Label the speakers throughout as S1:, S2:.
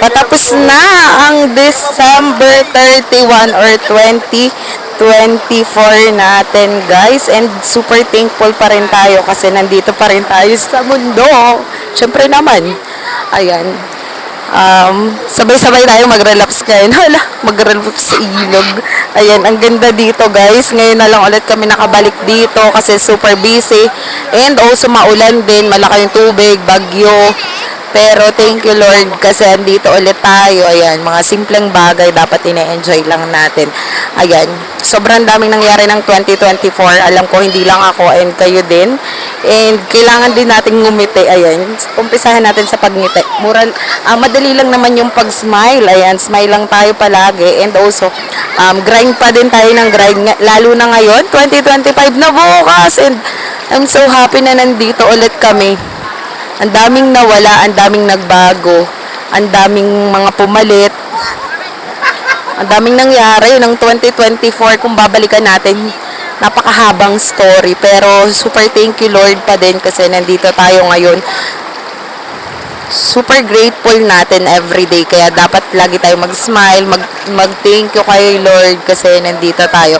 S1: Patapos na ang December 31 or 2024 natin, guys. And super thankful pa rin tayo kasi nandito pa rin tayo sa mundo. Siyempre naman. Ayan. Sabay-sabay tayo mag-relapse ngayon. Hala, mag-relapse sa ilog. Ayan, ang ganda dito, guys. Ngayon na lang ulit kami nakabalik dito kasi super busy. And also maulan din, malaki yung tubig, bagyo. Pero thank you Lord kasi andito ulit tayo. Ayan, mga simpleng bagay dapat ine-enjoy lang natin. Ayan, sobrang daming nangyari ng 2024. Alam ko hindi lang ako and kayo din. And kailangan din nating ngumiti. Ayan, umpisahan natin sa pagngiti. Madali lang naman yung pag-smile. Ayan, smile lang tayo palagi. And also, grind pa din tayo ng grind. Lalo na ngayon, 2025 na bukas. And I'm so happy na nandito ulit kami. Ang daming nawala, ang daming nagbago, ang daming mga pumalit, ang daming nangyari ng 2024 kung babalikan natin. Napakahabang story pero super thank you Lord pa din kasi nandito tayo ngayon. Super grateful natin everyday kaya dapat lagi tayo mag-smile, mag-thank you kay Lord kasi nandito tayo.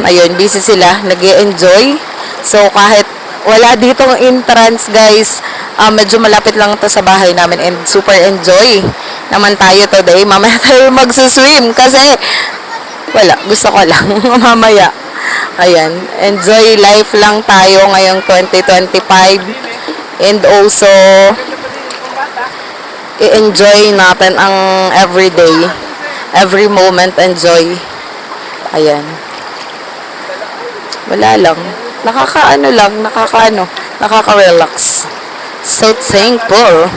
S1: Ayun, busy sila, nag-e-enjoy. So kahit wala ditong entrance, guys. Medyo malapit lang to sa bahay namin and super enjoy naman tayo today. Mamaya tayo magsuswim kasi wala, gusto ko lang mamaya. Ayan, enjoy life lang tayo ngayong 2025 and also i-enjoy natin ang everyday, every moment enjoy. Ayan, wala lang, nakaka-relax. So thankful.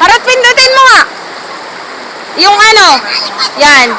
S2: Harap pindutin mo nga. Yung ano. Yan.